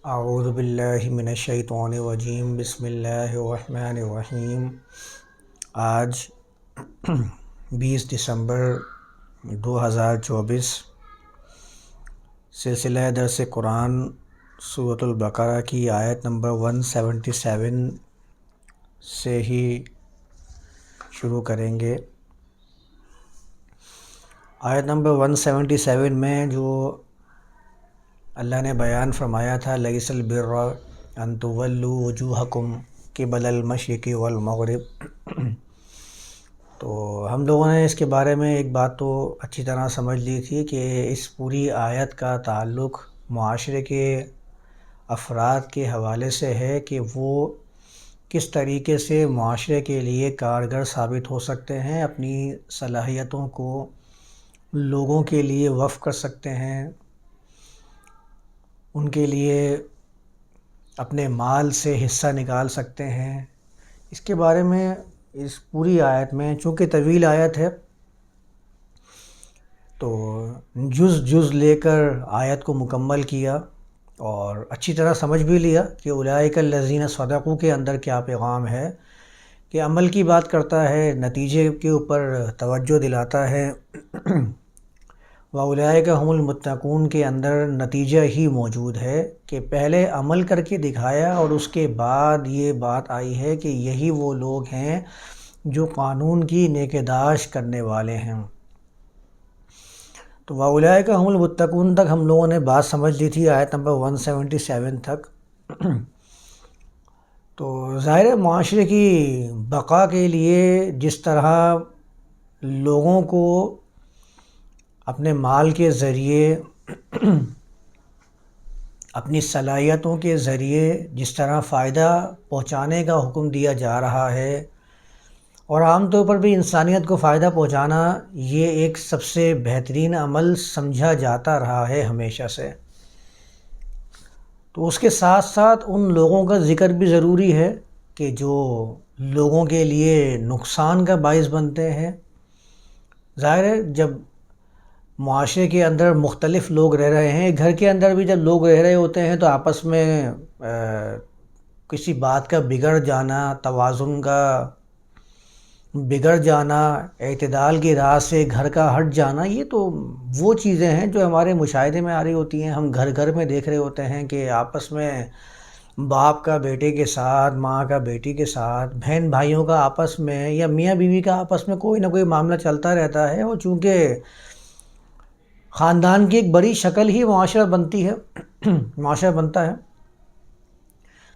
اعوذ باللہ من الشیطان الرجیم، بسم اللہ الرحمن الرحیم۔ آج 20 دسمبر 2024 سلسلہ درس قرآن سورۃ البقرہ کی آیت نمبر 177 سے ہی شروع کریں گے۔ آیت نمبر 177 میں جو اللہ نے بیان فرمایا تھا، لیس البر ان تولوا وجوہکم قبل المشرق والمغرب، تو ہم لوگوں نے اس کے بارے میں ایک بات تو اچھی طرح سمجھ لی تھی کہ اس پوری آیت کا تعلق معاشرے کے افراد کے حوالے سے ہے کہ وہ کس طریقے سے معاشرے کے لیے کارگر ثابت ہو سکتے ہیں، اپنی صلاحیتوں کو لوگوں کے لیے وقف کر سکتے ہیں، ان کے لیے اپنے مال سے حصہ نکال سکتے ہیں۔ اس کے بارے میں اس پوری آیت میں، چونکہ طویل آیت ہے تو جز لے کر آیت کو مکمل کیا اور اچھی طرح سمجھ بھی لیا کہ اولئک الذین صدقوا کے اندر کیا پیغام ہے، کہ عمل کی بات کرتا ہے، نتیجے کے اوپر توجہ دلاتا ہے۔ وَأُولَئِكَ هُمُ الْمُتَّقُونَ کے اندر نتیجہ ہی موجود ہے کہ پہلے عمل کر کے دکھایا اور اس کے بعد یہ بات آئی ہے کہ یہی وہ لوگ ہیں جو قانون کی نگہداشت کرنے والے ہیں۔ تو وَأُولَئِكَ هُمُ الْمُتَّقُونَ تک ہم لوگوں نے بات سمجھ لی تھی، آیت نمبر 177 تک۔ تو ظاہر معاشرے کی بقا کے لیے جس طرح لوگوں کو اپنے مال کے ذریعے، اپنی صلاحیتوں کے ذریعے جس طرح فائدہ پہنچانے کا حکم دیا جا رہا ہے، اور عام طور پر بھی انسانیت کو فائدہ پہنچانا یہ ایک سب سے بہترین عمل سمجھا جاتا رہا ہے ہمیشہ سے، تو اس کے ساتھ ساتھ ان لوگوں کا ذکر بھی ضروری ہے کہ جو لوگوں کے لیے نقصان کا باعث بنتے ہیں۔ ظاہر ہے جب معاشرے کے اندر مختلف لوگ رہ رہے ہیں، گھر کے اندر بھی جب لوگ رہ رہے ہوتے ہیں تو آپس میں کسی بات کا بگڑ جانا، توازن کا بگڑ جانا، اعتدال کی راہ سے گھر کا ہٹ جانا، یہ تو وہ چیزیں ہیں جو ہمارے مشاہدے میں آ رہی ہوتی ہیں۔ ہم گھر گھر میں دیکھ رہے ہوتے ہیں کہ آپس میں باپ کا بیٹے کے ساتھ، ماں کا بیٹی کے ساتھ، بہن بھائیوں کا آپس میں، یا میاں بیوی کا آپس میں کوئی نہ کوئی معاملہ چلتا رہتا ہے، اور چونکہ خاندان کی ایک بڑی شکل ہی معاشرہ بنتی ہے، معاشرہ بنتا ہے،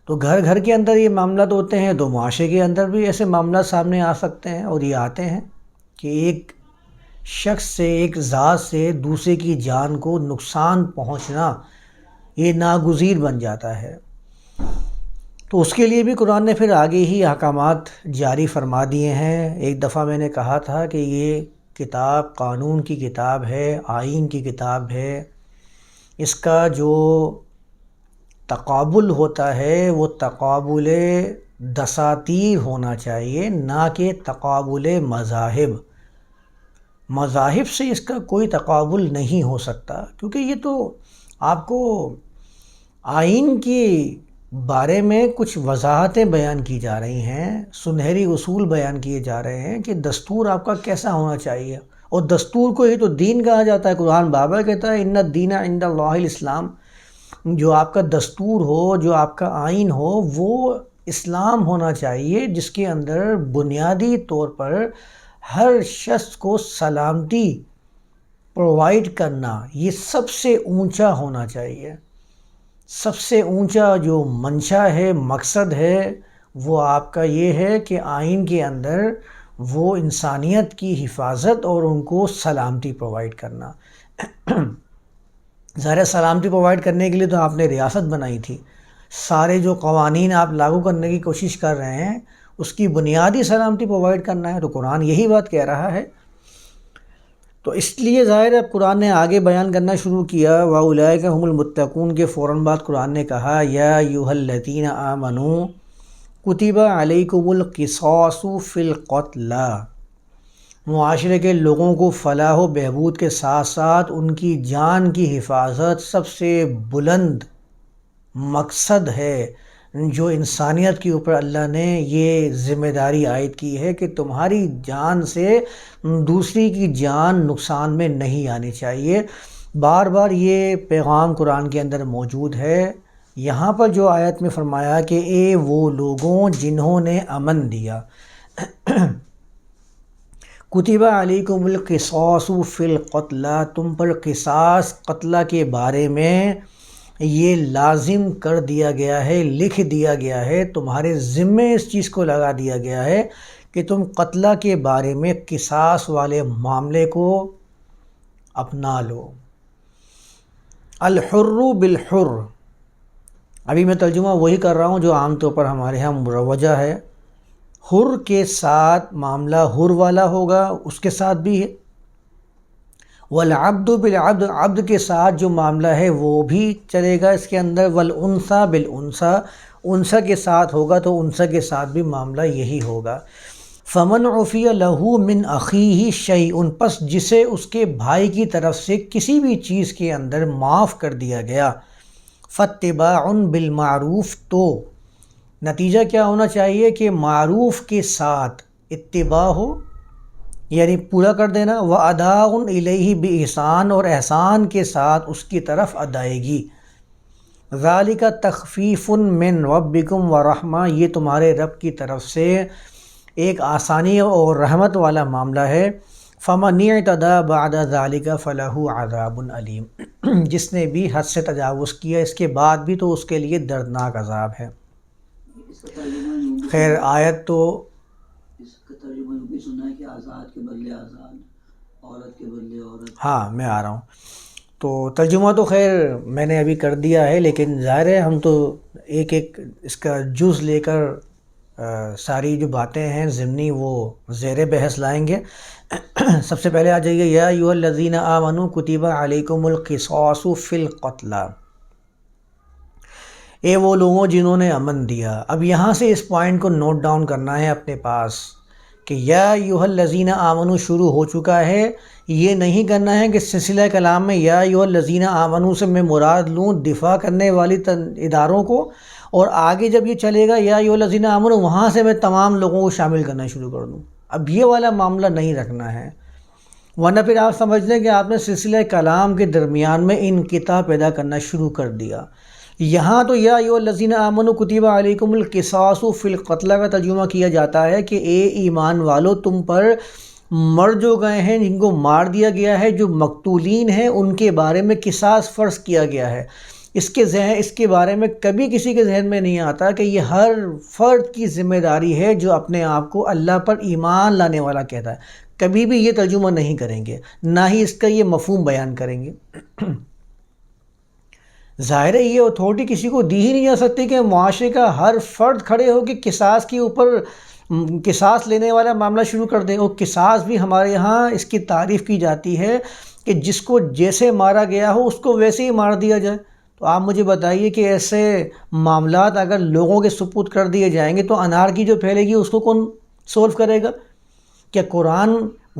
تو گھر گھر کے اندر یہ معاملات ہوتے ہیں، تو معاشرے کے اندر بھی ایسے معاملات سامنے آ سکتے ہیں، اور یہ آتے ہیں کہ ایک شخص سے، ایک ذات سے دوسرے کی جان کو نقصان پہنچنا یہ ناگزیر بن جاتا ہے۔ تو اس کے لیے بھی قرآن نے پھر آگے ہی احکامات جاری فرما دیے ہیں۔ ایک دفعہ میں نے کہا تھا کہ یہ کتاب قانون کی کتاب ہے، آئین کی کتاب ہے، اس کا جو تقابل ہوتا ہے وہ تقابل دساتیر ہونا چاہیے، نہ کہ تقابل مذاہب۔ مذاہب سے اس کا کوئی تقابل نہیں ہو سکتا، کیونکہ یہ تو آپ کو آئین کے بارے میں کچھ وضاحتیں بیان کی جا رہی ہیں، سنہری اصول بیان کیے جا رہے ہیں کہ دستور آپ کا کیسا ہونا چاہیے، اور دستور کو ہی تو دین کہا جاتا ہے۔ قرآن بابا کہتا ہے ان الدین عند اللہ الاسلام، جو آپ کا دستور ہو، جو آپ کا آئین ہو، وہ اسلام ہونا چاہیے، جس کے اندر بنیادی طور پر ہر شخص کو سلامتی پرووائڈ کرنا یہ سب سے اونچا ہونا چاہیے۔ سب سے اونچا جو منشا ہے، مقصد ہے، وہ آپ کا یہ ہے کہ آئین کے اندر وہ انسانیت کی حفاظت اور ان کو سلامتی پرووائڈ کرنا۔ ظاہر سلامتی پرووائڈ کرنے کے لیے تو آپ نے ریاست بنائی تھی، سارے جو قوانین آپ لاگو کرنے کی کوشش کر رہے ہیں اس کی بنیادی سلامتی پرووائڈ کرنا ہے، تو قرآن یہی بات کہہ رہا ہے۔ تو اس لیے ظاہر ہے اب قرآن نے آگے بیان کرنا شروع کیا، وَأُولَئِكَ هُمُ الْمُتَّقُونَ کے فوراً بعد قرآن نے کہا یا ایھا الذین آمنوا کتب علیکم القصاص فی القتلی، معاشرے کے لوگوں کو فلاح و بہبود کے ساتھ ساتھ ان کی جان کی حفاظت سب سے بلند مقصد ہے جو انسانیت کے اوپر اللہ نے یہ ذمہ داری عائد کی ہے کہ تمہاری جان سے دوسری کی جان نقصان میں نہیں آنی چاہیے۔ بار بار یہ پیغام قرآن کے اندر موجود ہے۔ یہاں پر جو آیت میں فرمایا کہ اے وہ لوگوں جنہوں نے امن دیا، کتب علیکم القصاص فی القتلى، تم پر قصاص قتلہ کے بارے میں یہ لازم کر دیا گیا ہے، لکھ دیا گیا ہے، تمہارے ذمے اس چیز کو لگا دیا گیا ہے کہ تم قتلہ کے بارے میں قصاص والے معاملے کو اپنا لو۔ الحر بالحر، ابھی میں ترجمہ وہی کر رہا ہوں جو عام طور پر ہمارے ہاں مروجہ ہے۔ حر کے ساتھ معاملہ حر والا ہوگا، اس کے ساتھ بھی ہے۔ والعبد بالعبد، عبد کے ساتھ جو معاملہ ہے وہ بھی چلے گا اس کے اندر۔ والانثى بالانثى، انثى کے ساتھ ہوگا تو انثى کے ساتھ بھی معاملہ یہی ہوگا۔ فمن عفی لہ من اخیہ شیء، پس جسے اس کے بھائی کی طرف سے کسی بھی چیز کے اندر معاف کر دیا گیا، فاتباع بالمعروف، تو نتیجہ کیا ہونا چاہیے کہ معروف کے ساتھ اتباع ہو، یعنی پورا کر دینا، وَأَدَاءٌ إِلَيْهِ بِإِحْسَان، اور احسان کے ساتھ اس کی طرف ادائیگی۔ ذَلِكَ تَخْفِيفٌ مِّن رَبِّكُمْ وَرَحْمَةٌ، یہ تمہارے رب کی طرف سے ایک آسانی اور رحمت والا معاملہ ہے۔ فَمَنِ اعْتَدَىٰ بَعْدَ ذَلِكَ فَلَهُ عَذَابٌ أَلِيمٌ، جس نے بھی حد سے تجاوز کیا اس کے بعد بھی تو اس کے لیے دردناک عذاب ہے۔ خیر آیت تو اس کا ترجمہ بھی سنا ہے کہ آزاد کے بدلے آزاد، عورت کے بدلے عورت۔ ہاں میں آ رہا ہوں، تو ترجمہ تو خیر میں نے ابھی کر دیا ہے، لیکن ظاہر ہے ہم تو ایک ایک اس کا جز لے کر ساری جو باتیں ہیں ضمنی وہ زیر بحث لائیں گے۔ سب سے پہلے آ جائیے یا ایھا الذین آمنوا کتب علیکم القصاص فی القتلی، اے وہ لوگوں جنہوں نے امن دیا۔ اب یہاں سے اس پوائنٹ کو نوٹ ڈاؤن کرنا ہے اپنے پاس کہ یا ایھا الذین آمنوا شروع ہو چکا ہے، یہ نہیں کرنا ہے کہ سلسلہ کلام میں یا ایھا الذین آمنوا سے میں مراد لوں دفاع کرنے والی اداروں کو، اور آگے جب یہ چلے گا یا ایھا الذین آمنوا وہاں سے میں تمام لوگوں کو شامل کرنا شروع کر دوں۔ اب یہ والا معاملہ نہیں رکھنا ہے، ورنہ پھر آپ سمجھ لیں کہ آپ نے سلسلہ کلام کے درمیان میں انقطاع پیدا کرنا شروع کر دیا۔ یہاں تو یا ایھا الذین آمنوا کتب علیکم القصاص فی القتلی کا ترجمہ کیا جاتا ہے کہ اے ایمان والو تم پر مر جو گئے ہیں، جن کو مار دیا گیا ہے، جو مقتولین ہیں، ان کے بارے میں قصاص فرض کیا گیا ہے۔ اس کے بارے میں کبھی کسی کے ذہن میں نہیں آتا کہ یہ ہر فرد کی ذمہ داری ہے جو اپنے آپ کو اللہ پر ایمان لانے والا کہتا ہے۔ کبھی بھی یہ ترجمہ نہیں کریں گے، نہ ہی اس کا یہ مفہوم بیان کریں گے۔ ظاہر ہے یہ اتھارٹی کسی کو دی ہی نہیں جا سکتی کہ معاشرے کا ہر فرد کھڑے ہو کہ قصاص کے اوپر قصاص لینے والا معاملہ شروع کر دے۔ اور قصاص بھی ہمارے یہاں اس کی تعریف کی جاتی ہے کہ جس کو جیسے مارا گیا ہو اس کو ویسے ہی مار دیا جائے۔ تو آپ مجھے بتائیے کہ ایسے معاملات اگر لوگوں کے سپرد کر دیے جائیں گے تو انارکی جو پھیلے گی اس کو کون سولو کرے گا؟ کیا قرآن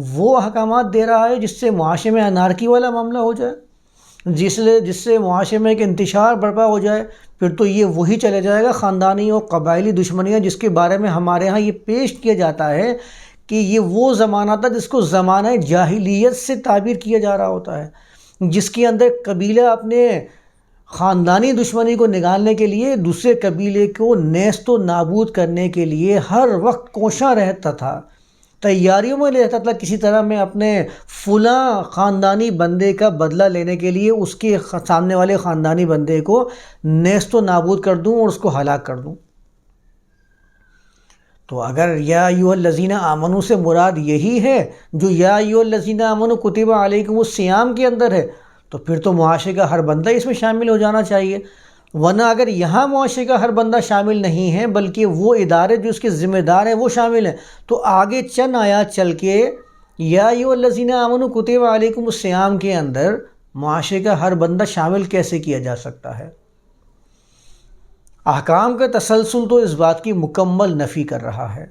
وہ احکامات دے رہا ہے جس سے معاشرے میں انارکی والا معاملہ ہو جائے، جس سے معاشرے میں ایک انتشار برپا ہو جائے؟ پھر تو یہ وہی چلے جائے گا خاندانی اور قبائلی دشمنیاں، جس کے بارے میں ہمارے ہاں یہ پیش کیا جاتا ہے کہ یہ وہ زمانہ تھا جس کو زمانہ جاہلیت سے تعبیر کیا جا رہا ہوتا ہے، جس کے اندر قبیلہ اپنے خاندانی دشمنی کو نکالنے کے لیے دوسرے قبیلے کو نیست و نابود کرنے کے لیے ہر وقت کوشاں رہتا تھا، تیاریوں میں رہتا تھا کسی طرح میں اپنے فلاں خاندانی بندے کا بدلہ لینے کے لیے اس کے سامنے والے خاندانی بندے کو نیست و نابود کر دوں اور اس کو ہلاک کر دوں۔ تو اگر یا ایھا الذین آمنوا سے مراد یہی ہے جو یا ایھا الذین آمنوا کتب علیکم الصیام کے اندر ہے، تو پھر تو معاشرے کا ہر بندہ اس میں شامل ہو جانا چاہیے۔ ورنہ اگر یہاں معاشرے کا ہر بندہ شامل نہیں ہے بلکہ وہ ادارے جو اس کے ذمہ دار ہیں وہ شامل ہیں، تو آگے چند آیات چل کے یا ایھا الذین آمنوا کتب علیکم الصیام کے اندر معاشرے کا ہر بندہ شامل کیسے کیا جا سکتا ہے؟ احکام کا تسلسل تو اس بات کی مکمل نفی کر رہا ہے۔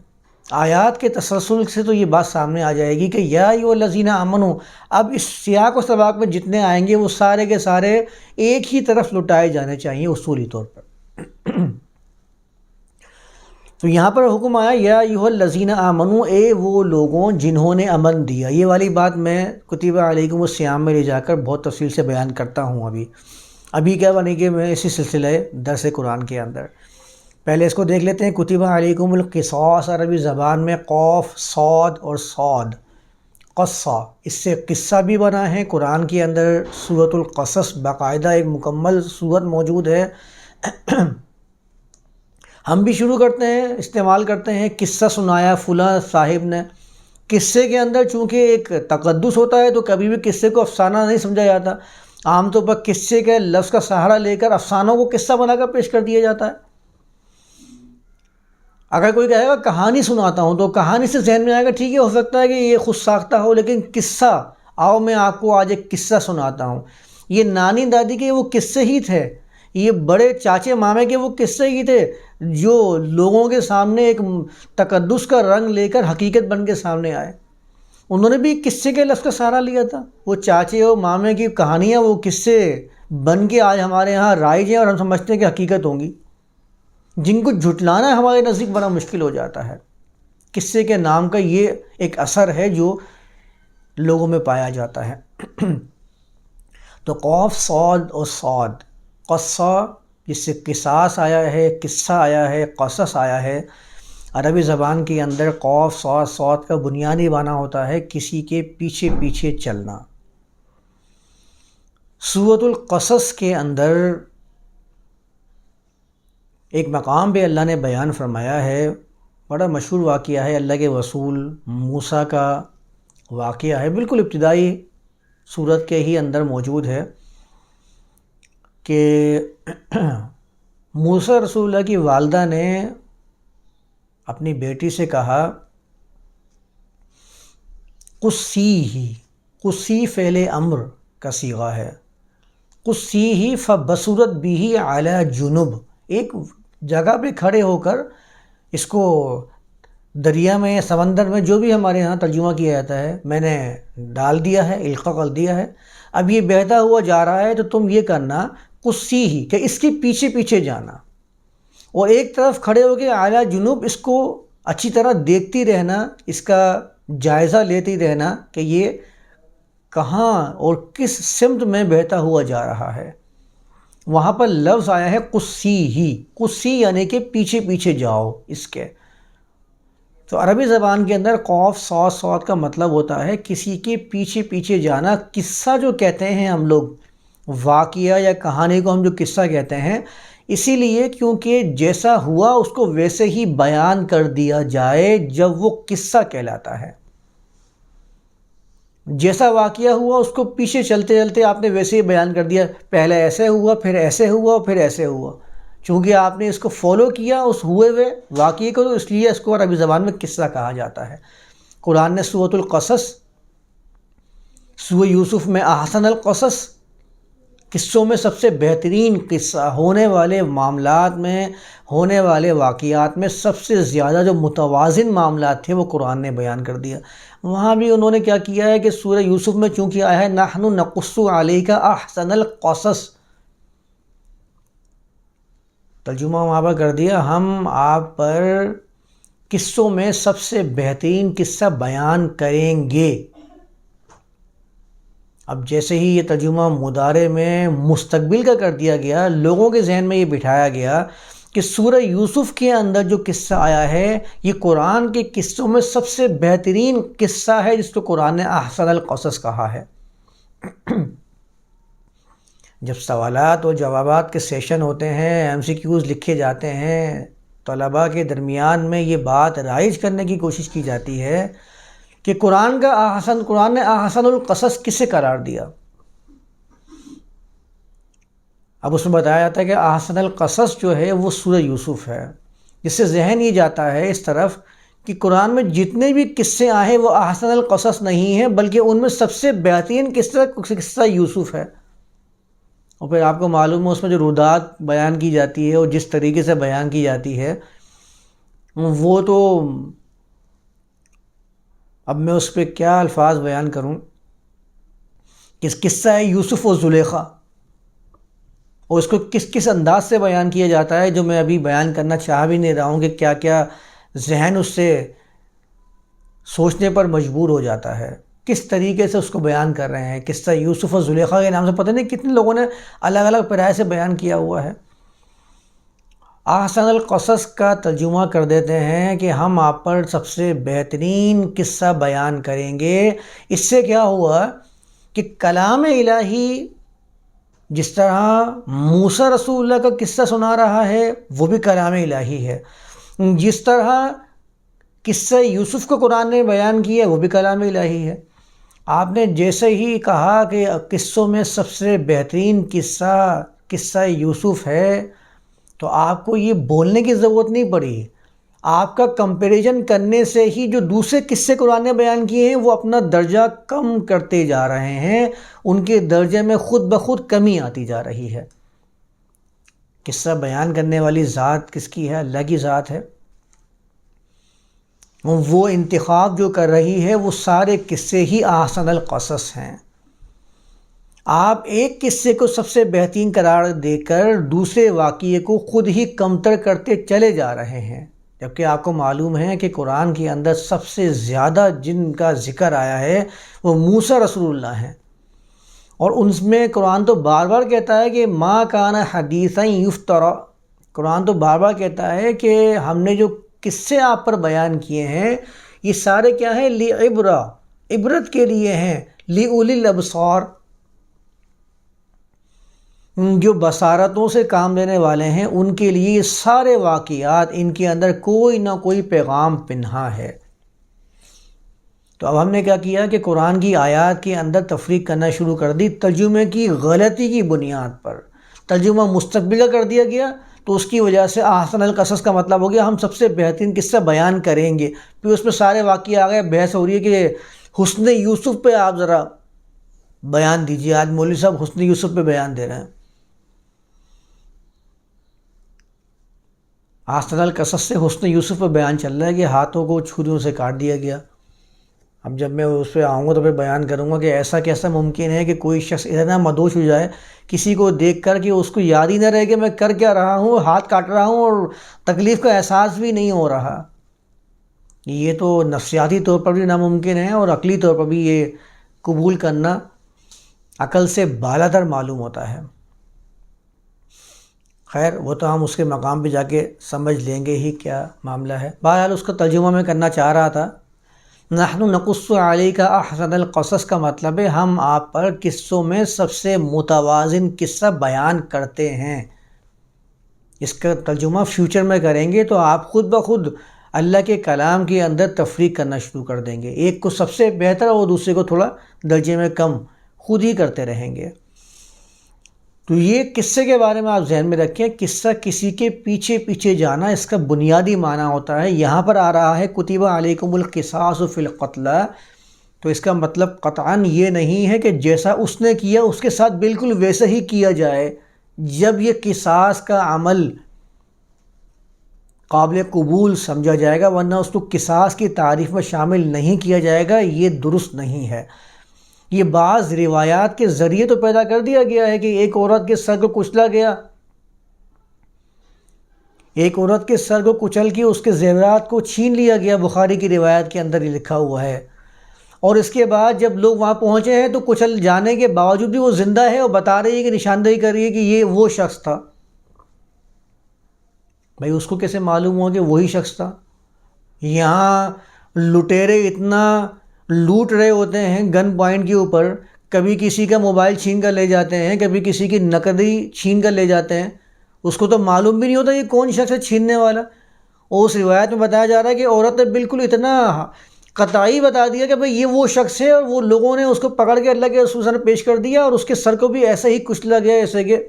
آیات کے تسلسل سے تو یہ بات سامنے آ جائے گی کہ یا ایھا الذین آمنو، اب اس سیاق و سباق میں جتنے آئیں گے وہ سارے کے سارے ایک ہی طرف لٹائے جانے چاہیے اصولی طور پر۔ تو یہاں پر حکم آیا یا ایھا الذین آمنو، اے وہ لوگوں جنہوں نے امن دیا۔ یہ والی بات میں کتب علیکم الصیام میں لے جا کر بہت تفصیل سے بیان کرتا ہوں۔ ابھی کیا بنی کہ میں اسی سلسلہ درس قرآن کے اندر پہلے اس کو دیکھ لیتے ہیں۔ کتب علیکم القصاص، عربی زبان میں قوف صاد اور صاد قصہ، اس سے قصہ بھی بنا ہے۔ قرآن کے اندر سورۃ القصص باقاعدہ ایک مکمل سورت موجود ہے۔ ہم بھی شروع کرتے ہیں، استعمال کرتے ہیں قصہ سنایا فلاں صاحب نے۔ قصے کے اندر چونکہ ایک تقدس ہوتا ہے تو کبھی بھی قصے کو افسانہ نہیں سمجھا جاتا۔ عام طور پر قصے کے لفظ کا سہارا لے کر افسانوں کو قصہ بنا کر پیش کر دیا جاتا ہے۔ اگر کوئی کہے گا کہانی سناتا ہوں تو کہانی سے ذہن میں آئے گا ٹھیک ہے، ہو سکتا ہے کہ یہ خود ساختہ ہو، لیکن قصہ، آؤ میں آپ کو آج ایک قصہ سناتا ہوں۔ یہ نانی دادی کے وہ قصے ہی تھے، یہ بڑے چاچے مامے کے وہ قصے ہی تھے جو لوگوں کے سامنے ایک تقدس کا رنگ لے کر حقیقت بن کے سامنے آئے۔ انہوں نے بھی قصے کے لفظ کا سہارا لیا تھا۔ وہ چاچے اور مامے کی کہانیاں وہ قصے بن کے آج ہمارے ہاں رائج ہیں اور ہم سمجھتے ہیں کہ حقیقت ہوں گی، جن کو جھٹلانا ہمارے نزدیک بڑا مشکل ہو جاتا ہے۔ قصے کے نام کا یہ ایک اثر ہے جو لوگوں میں پایا جاتا ہے۔ تو قوف صاد اور صاد قصہ، جس سے قصاص آیا ہے، قصہ آیا ہے، قصص آیا ہے۔ عربی زبان کے اندر قوف صاد صاد کا بنیادی معنی ہوتا ہے کسی کے پیچھے پیچھے چلنا۔ سورۃ القصص کے اندر ایک مقام پہ اللہ نے بیان فرمایا ہے، بڑا مشہور واقعہ ہے، اللہ کے رسول موسیٰ کا واقعہ ہے، بالکل ابتدائی سورت کے ہی اندر موجود ہے کہ موسیٰ رسول اللہ کی والدہ نے اپنی بیٹی سے کہا قصی فعل امر کا صیغہ ہے، قصیہ فبصرت بہ علی جنب، ایک جگہ پہ کھڑے ہو کر اس کو دریا میں یا سمندر میں، جو بھی ہمارے ہاں ترجمہ کیا جاتا ہے، میں نے ڈال دیا ہے، القاء کر دیا ہے، اب یہ بہتا ہوا جا رہا ہے تو تم یہ کرنا قصیہ کہ اس کے پیچھے پیچھے جانا، اور ایک طرف کھڑے ہو کے اعلیٰ جنوب اس کو اچھی طرح دیکھتی رہنا، اس کا جائزہ لیتی رہنا کہ یہ کہاں اور کس سمت میں بہتا ہوا جا رہا ہے۔ وہاں پر لفظ آیا ہے قصی یعنی کہ پیچھے پیچھے جاؤ اس کے۔ تو عربی زبان کے اندر قوف صاد صاد کا مطلب ہوتا ہے کسی کے پیچھے پیچھے جانا۔ قصہ جو کہتے ہیں ہم لوگ، واقعہ یا کہانی کو ہم جو قصہ کہتے ہیں، اسی لیے کیونکہ جیسا ہوا اس کو ویسے ہی بیان کر دیا جائے جب وہ قصہ کہلاتا ہے۔ جیسا واقعہ ہوا اس کو پیچھے چلتے چلتے آپ نے ویسے ہی بیان کر دیا، پہلے ایسے ہوا، پھر ایسے ہوا، پھر ایسے ہوا، چونکہ آپ نے اس کو فالو کیا اس ہوئے ہوئے واقعے کو، تو اس لیے اس کو عربی زبان میں قصہ کہا جاتا ہے۔ قرآن نے سورۃ القصص، سورہ یوسف میں احسن القصص، قصوں میں سب سے بہترین قصہ، ہونے والے معاملات میں، ہونے والے واقعات میں سب سے زیادہ جو متوازن معاملات تھے وہ قرآن نے بیان کر دیا۔ وہاں بھی انہوں نے کیا کیا ہے کہ سورہ یوسف میں چونکہ آیا ہے نحن نقص علیک احسن القصص، ترجمہ وہاں پر کر دیا ہم آپ پر قصوں میں سب سے بہترین قصہ بیان کریں گے۔ اب جیسے ہی یہ ترجمہ مضارع میں مستقبل کا کر دیا گیا، لوگوں کے ذہن میں یہ بٹھایا گیا کہ سورہ یوسف کے اندر جو قصہ آیا ہے یہ قرآن کے قصوں میں سب سے بہترین قصہ ہے، جس کو قرآن نے احسن القصص کہا ہے۔ جب سوالات اور جوابات کے سیشن ہوتے ہیں، ایم سی کیوز لکھے جاتے ہیں، طلباء کے درمیان میں یہ بات رائج کرنے کی کوشش کی جاتی ہے کہ قرآن نے احسن القصص کسے قرار دیا۔ اب اس میں بتایا جاتا ہے کہ احسن القصص جو ہے وہ سورہ یوسف ہے، جس سے ذہن یہ جاتا ہے اس طرف کہ قرآن میں جتنے بھی قصے آئے ہیں وہ احسن القصص نہیں ہیں، بلکہ ان میں سب سے بہترین قصہ یوسف ہے۔ اور پھر آپ کو معلوم ہے اس میں جو رودات بیان کی جاتی ہے اور جس طریقے سے بیان کی جاتی ہے وہ تو اب میں اس پہ کیا الفاظ بیان کروں. قصہ ہے یوسف و زلیخا، اور اس کو کس انداز سے بیان کیا جاتا ہے جو میں ابھی بیان کرنا چاہ بھی نہیں رہا ہوں کہ کیا کیا ذہن اس سے سوچنے پر مجبور ہو جاتا ہے، کس طریقے سے اس کو بیان کر رہے ہیں. قصہ یوسف و زلیخا کے نام سے پتہ نہیں کتنے لوگوں نے الگ الگ پیرائے سے بیان کیا ہوا ہے. احسن القصص کا ترجمہ کر دیتے ہیں کہ ہم آپ پر سب سے بہترین قصہ بیان کریں گے. اس سے کیا ہوا کہ کلام الہی جس طرح موسیٰ رسول اللہ کا قصہ سنا رہا ہے وہ بھی کلام الہی ہے، جس طرح قصہ یوسف کو قرآن نے بیان کیا وہ بھی کلام الہی ہے. آپ نے جیسے ہی کہا کہ قصوں میں سب سے بہترین قصہ یوسف ہے، تو آپ کو یہ بولنے کی ضرورت نہیں پڑی. آپ کا کمپیریزن کرنے سے ہی جو دوسرے قصے قرآن نے بیان کیے ہیں وہ اپنا درجہ کم کرتے جا رہے ہیں، ان کے درجے میں خود بخود کمی آتی جا رہی ہے. قصہ بیان کرنے والی ذات کس کی ہے؟ اللہ کی ذات ہے. وہ انتخاب جو کر رہی ہے وہ سارے قصے ہی احسن القصص ہیں. آپ ایک قصے کو سب سے بہترین قرار دے کر دوسرے واقعے کو خود ہی کمتر کرتے چلے جا رہے ہیں، جبکہ آپ کو معلوم ہے کہ قرآن کے اندر سب سے زیادہ جن کا ذکر آیا ہے وہ موسیٰ رسول اللہ ہیں. اور ان میں قرآن تو بار بار کہتا ہے کہ ما کان حدیثا یفترا. قرآن تو بار بار کہتا ہے کہ ہم نے جو قصے آپ پر بیان کیے ہیں یہ سارے کیا ہیں؟ عبرت کے لیے ہیں، لِأُولِي الْأَبْصَارِ، جو بصارتوں سے کام لینے والے ہیں ان کے لیے یہ سارے واقعات، ان کے اندر کوئی نہ کوئی پیغام پنہا ہے. تو اب ہم نے کیا کیا کہ قرآن کی آیات کے اندر تفریق کرنا شروع کر دی ترجمے کی غلطی کی بنیاد پر. ترجمہ مستقبل کا کر دیا گیا تو اس کی وجہ سے احسن القصص کا مطلب ہو گیا ہم سب سے بہترین قصہ بیان کریں گے. پھر اس میں سارے واقعے آ گئے، بحث ہو رہی ہے کہ حسن یوسف پہ آپ ذرا بیان دیجیے. آج مولوی صاحب حسن یوسف پہ بیان دے رہے ہیں. احسن القصص سے حسن یوسف پہ بیان چل رہا ہے کہ ہاتھوں کو چھریوں سے کاٹ دیا گیا. اب جب میں اس پہ آؤں گا تو پھر بیان کروں گا کہ ایسا کیسا ممکن ہے کہ کوئی شخص اتنا مدہوش ہو جائے کسی کو دیکھ کر کہ اس کو یاد ہی نہ رہے کہ میں کر کیا رہا ہوں، ہاتھ کاٹ رہا ہوں اور تکلیف کا احساس بھی نہیں ہو رہا. یہ تو نفسیاتی طور پر بھی ناممکن ہے اور عقلی طور پر بھی یہ قبول کرنا عقل سے بالاتر معلوم ہوتا ہے. خیر وہ تو ہم اس کے مقام پہ جا کے سمجھ لیں گے ہی کیا معاملہ ہے. بہرحال اس کا ترجمہ میں کرنا چاہ رہا تھا. نحن نقص علیک احسن القصص کا مطلب ہے ہم آپ پر قصوں میں سب سے متوازن قصہ بیان کرتے ہیں. اس کا ترجمہ فیوچر میں کریں گے تو آپ خود بخود اللہ کے کلام کے اندر تفریق کرنا شروع کر دیں گے. ایک کو سب سے بہتر اور دوسرے کو تھوڑا درجے میں کم خود ہی کرتے رہیں گے. تو یہ قصے کے بارے میں آپ ذہن میں رکھیں، قصہ کسی کے پیچھے پیچھے جانا اس کا بنیادی معنی ہوتا ہے. یہاں پر آ رہا ہے کتب علیکم القصاص فی القتلی، تو اس کا مطلب قطعاً یہ نہیں ہے کہ جیسا اس نے کیا اس کے ساتھ بالکل ویسے ہی کیا جائے. جب یہ قصاص کا عمل قابل قبول سمجھا جائے گا، ورنہ اس کو قصاص کی تعریف میں شامل نہیں کیا جائے گا، یہ درست نہیں ہے. یہ بعض روایات کے ذریعے تو پیدا کر دیا گیا ہے کہ ایک عورت کے سر کو کچلا گیا، ایک عورت کے سر کو کچل کے اس کے زیورات کو چھین لیا گیا. بخاری کی روایت کے اندر یہ لکھا ہوا ہے. اور اس کے بعد جب لوگ وہاں پہنچے ہیں تو کچل جانے کے باوجود بھی وہ زندہ ہے اور بتا رہی ہے کہ نشاندہی کر رہی ہے کہ یہ وہ شخص تھا. بھائی اس کو کیسے معلوم ہوا کہ وہی شخص تھا؟ یہاں لٹیرے اتنا لوٹ رہے ہوتے ہیں گن پوائنٹ کے اوپر، کبھی کسی کا موبائل چھین کر لے جاتے ہیں، کبھی کسی کی نقدی چھین کر لے جاتے ہیں. اس کو تو معلوم بھی نہیں ہوتا یہ کون شخص ہے چھیننے والا. اور اس روایت میں بتایا جا رہا ہے کہ عورت نے بالکل اتنا قطعی بتا دیا کہ بھئی یہ وہ شخص ہے، اور وہ لوگوں نے اس کو پکڑ کے اللہ کے رسول صلی اللہ علیہ وسلم پیش کر دیا اور اس کے سر کو بھی ایسا ہی کچلا گیا جیسے کہ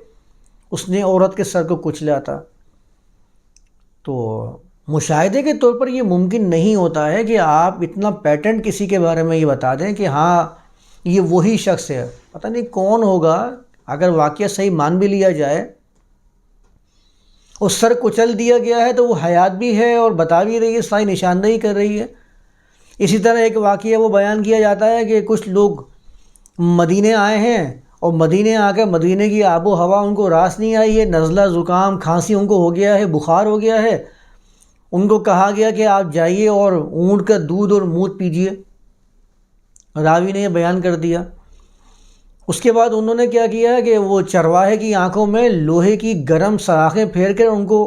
اس نے عورت کے سر کو کچلا تھا. تو مشاہدے کے طور پر یہ ممکن نہیں ہوتا ہے کہ آپ اتنا پیٹنٹ کسی کے بارے میں یہ بتا دیں کہ ہاں یہ وہی شخص ہے. پتہ نہیں کون ہوگا. اگر واقعہ صحیح مان بھی لیا جائے اور سر کچل دیا گیا ہے تو وہ حیات بھی ہے اور بتا بھی رہی ہے، ساری نشاندہی کر رہی ہے. اسی طرح ایک واقعہ وہ بیان کیا جاتا ہے کہ کچھ لوگ مدینے آئے ہیں اور مدینے آ کر مدینے کی آب و ہوا ان کو راس نہیں آئی ہے، نزلہ زکام کھانسی ان کو ہو گیا ہے، بخار ہو گیا ہے۔ ان کو کہا گیا کہ آپ جائیے اور اونٹ کا دودھ اور مونٹ پیجیے، راوی نے یہ بیان کر دیا۔ اس کے بعد انہوں نے کیا کیا کہ وہ چرواہے کی آنکھوں میں لوہے کی گرم سراخیں پھیر کر ان کو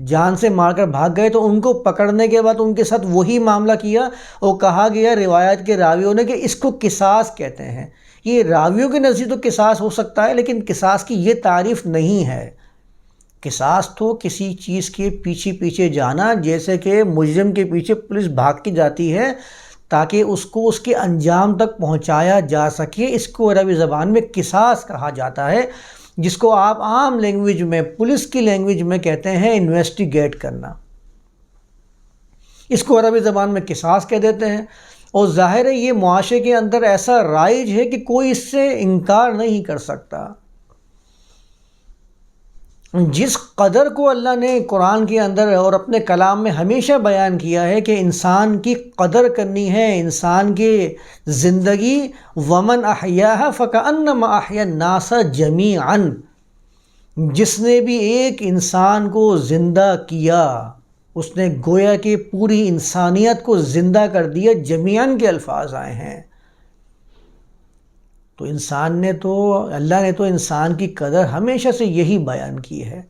جان سے مار کر بھاگ گئے، تو ان کو پکڑنے کے بعد ان کے ساتھ وہی معاملہ کیا اور کہا گیا روایت کے راویوں نے کہ اس کو قصاص کہتے ہیں۔ یہ راویوں کے نزدیک تو قصاص ہو سکتا ہے، لیکن قصاص کی یہ تعریف نہیں ہے۔ قصاص تو کسی چیز کے پیچھے پیچھے جانا، جیسے کہ مجرم کے پیچھے پولیس بھاگتی جاتی ہے تاکہ اس کو اس کے انجام تک پہنچایا جا سکے، اس کو عربی زبان میں قصاص کہا جاتا ہے، جس کو آپ عام لینگویج میں پولیس کی لینگویج میں کہتے ہیں انویسٹیگیٹ کرنا، اس کو عربی زبان میں قصاص کہہ دیتے ہیں۔ اور ظاہر ہے یہ معاشرے کے اندر ایسا رائج ہے کہ کوئی اس سے انکار نہیں کر سکتا۔ جس قدر کو اللہ نے قرآن کے اندر اور اپنے کلام میں ہمیشہ بیان کیا ہے کہ انسان کی قدر کرنی ہے، انسان کی زندگی، ومن احیاها فکأنما احیا الناس جمیعا، جس نے بھی ایک انسان کو زندہ کیا اس نے گویا کہ پوری انسانیت کو زندہ کر دیا، جمیعاً کے الفاظ آئے ہیں۔ تو اللہ نے تو انسان کی قدر ہمیشہ سے یہی بیان کی ہے،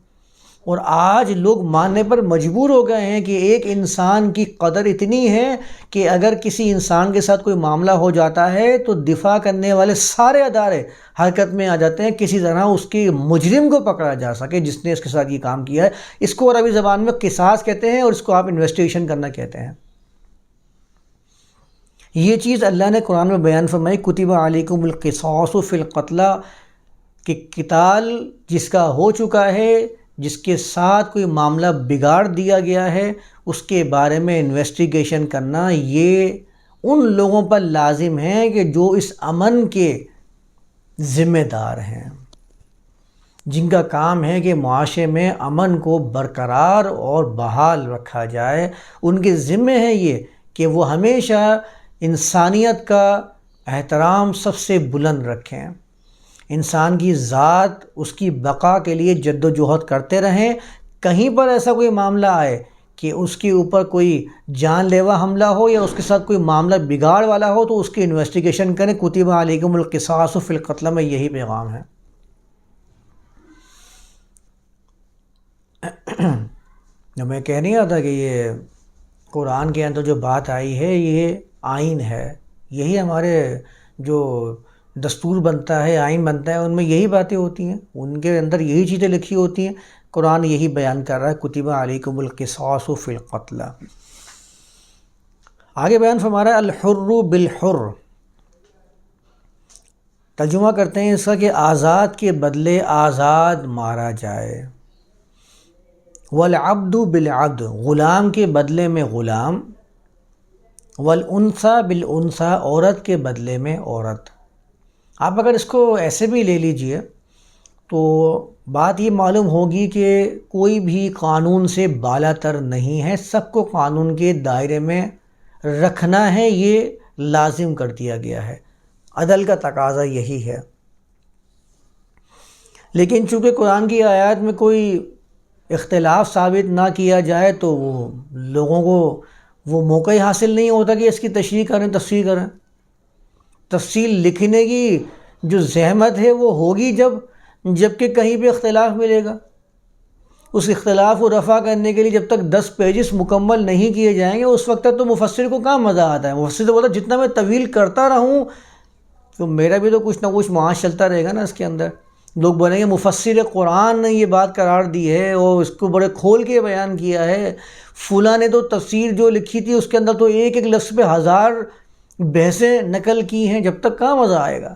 اور آج لوگ ماننے پر مجبور ہو گئے ہیں کہ ایک انسان کی قدر اتنی ہے کہ اگر کسی انسان کے ساتھ کوئی معاملہ ہو جاتا ہے تو دفاع کرنے والے سارے ادارے حرکت میں آ جاتے ہیں، کسی طرح اس کے مجرم کو پکڑا جا سکے جس نے اس کے ساتھ یہ کام کیا ہے۔ اس کو عربی زبان میں قصاص کہتے ہیں، اور اس کو آپ انویسٹیگیشن کرنا کہتے ہیں۔ یہ چیز اللہ نے قرآن میں بیان فرمائی، کتب علیکم القصاص فی القتلی، کہ قتال جس کا ہو چکا ہے، جس کے ساتھ کوئی معاملہ بگاڑ دیا گیا ہے، اس کے بارے میں انویسٹیگیشن کرنا یہ ان لوگوں پر لازم ہے کہ جو اس امن کے ذمہ دار ہیں، جن کا کام ہے کہ معاشرے میں امن کو برقرار اور بحال رکھا جائے۔ ان کے ذمہ ہے یہ کہ وہ ہمیشہ انسانیت کا احترام سب سے بلند رکھیں، انسان کی ذات، اس کی بقا کے لیے جد و جہد کرتے رہیں۔ کہیں پر ایسا کوئی معاملہ آئے کہ اس کے اوپر کوئی جان لیوا حملہ ہو یا اس کے ساتھ کوئی معاملہ بگاڑ والا ہو تو اس کی انویسٹیگیشن کریں۔ کتب علیکم القصاص فی القتلی میں یہی پیغام ہے۔ جو میں کہہ نہیں رہا تھا کہ یہ قرآن کے اندر جو بات آئی ہے یہ آئین ہے، یہی ہمارے جو دستور بنتا ہے، آئین بنتا ہے، ان میں یہی باتیں ہوتی ہیں، ان کے اندر یہی چیزیں لکھی ہوتی ہیں۔ قرآن یہی بیان کر رہا ہے، کتب علیکم القصاص فی القتلی۔ آگے بیان فرما رہا ہے الحر بالحر، ترجمہ کرتے ہیں اس کا کہ آزاد کے بدلے آزاد مارا جائے، والعبد بالعبد، غلام کے بدلے میں غلام، والانثى بالانثى، عورت کے بدلے میں عورت۔ آپ اگر اس کو ایسے بھی لے لیجئے تو بات یہ معلوم ہوگی کہ کوئی بھی قانون سے بالا تر نہیں ہے، سب کو قانون کے دائرے میں رکھنا ہے، یہ لازم کر دیا گیا ہے، عدل کا تقاضا یہی ہے۔ لیکن چونکہ قرآن کی آیات میں کوئی اختلاف ثابت نہ کیا جائے تو وہ لوگوں کو وہ موقع ہی حاصل نہیں ہوتا کہ اس کی تشریح کریں، تفسیر کریں۔ تفصیل لکھنے کی جو زحمت ہے وہ ہوگی جب کہ کہیں پہ اختلاف ملے گا۔ اس اختلاف کو رفع کرنے کے لیے جب تک 10 پیجز مکمل نہیں کیے جائیں گے اس وقت تک تو مفسر کو کہاں مزہ آتا ہے۔ مفسر تو بولتا ہے جتنا میں طویل کرتا رہوں تو میرا بھی تو کچھ نہ کچھ معاش چلتا رہے گا نا اس کے اندر۔ لوگ بولیں گے مفسر قرآن نے یہ بات قرار دی ہے اور اس کو بڑے کھول کے بیان کیا ہے، فلاں نے تو تفسیر جو لکھی تھی اس کے اندر تو ایک ایک لفظ پہ 1000 بحثیں نقل کی ہیں، جب تک کہاں مزہ آئے گا۔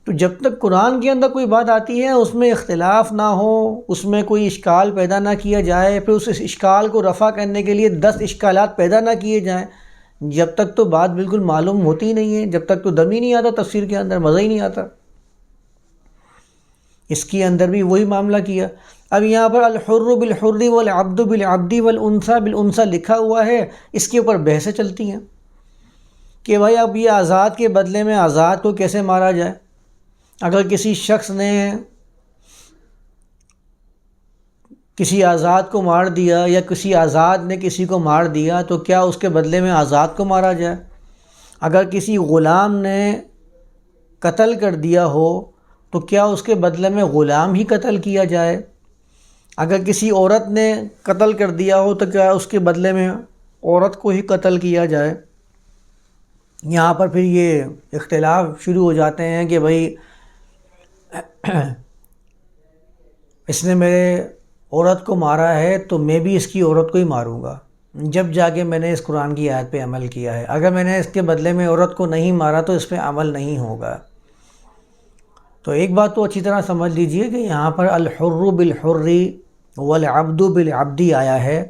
تو جب تک قرآن کے اندر کوئی بات آتی ہے اس میں اختلاف نہ ہو، اس میں کوئی اشکال پیدا نہ کیا جائے، پھر اس اشکال کو رفع کرنے کے لیے 10 اشکالات پیدا نہ کیے جائیں، جب تک تو بات بالکل معلوم ہوتی نہیں ہے، جب تک تو دم ہی نہیں آتا تفسیر کے اندر، مزہ ہی نہیں آتا۔ اس کے اندر بھی وہی معاملہ کیا۔ اب یہاں پر الحر بالحر والعبد بالعبد والانثى بالانثى لکھا ہوا ہے، اس کے اوپر بحثیں چلتی ہیں۔ کہ بھائی اب یہ آزاد کے بدلے میں آزاد کو کیسے مارا جائے. اگر کسی شخص نے کسی آزاد کو مار دیا یا کسی آزاد نے کسی کو مار دیا تو کیا اس کے بدلے میں آزاد کو مارا جائے؟ اگر کسی غلام نے قتل کر دیا ہو تو کیا اس کے بدلے میں غلام ہی قتل کیا جائے؟ اگر کسی عورت نے قتل کر دیا ہو تو کیا اس کے بدلے میں عورت کو ہی قتل کیا جائے؟ یہاں پر پھر یہ اختلاف شروع ہو جاتے ہیں کہ بھائی اس نے میرے عورت کو مارا ہے تو میں بھی اس کی عورت کو ہی ماروں گا، جب جا کے میں نے اس قرآن کی آیت پہ عمل کیا ہے. اگر میں نے اس کے بدلے میں عورت کو نہیں مارا تو اس پہ عمل نہیں ہوگا. تو ایک بات تو اچھی طرح سمجھ لیجئے کہ یہاں پر الحر بالحر والعبد بالعبد آیا ہے،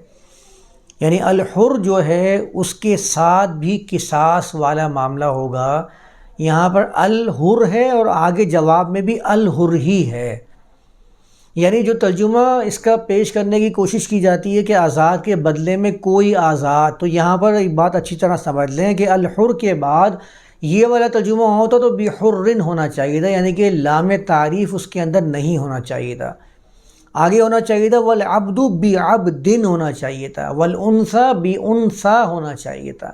یعنی الحر جو ہے اس کے ساتھ بھی قصاص والا معاملہ ہوگا. یہاں پر الحر ہے اور آگے جواب میں بھی الحر ہی ہے. یعنی جو ترجمہ اس کا پیش کرنے کی کوشش کی جاتی ہے کہ آزاد کے بدلے میں کوئی آزاد، تو یہاں پر ایک بات اچھی طرح سمجھ لیں کہ الحر کے بعد یہ والا ترجمہ ہوتا تو بحرن ہونا چاہیے تھا، یعنی کہ لام تعریف اس کے اندر نہیں ہونا چاہیے تھا. آگے ہونا چاہیے تھا والعبد بعبد ہونا چاہیے تھا، والانثى بانثى ہونا چاہیے تھا.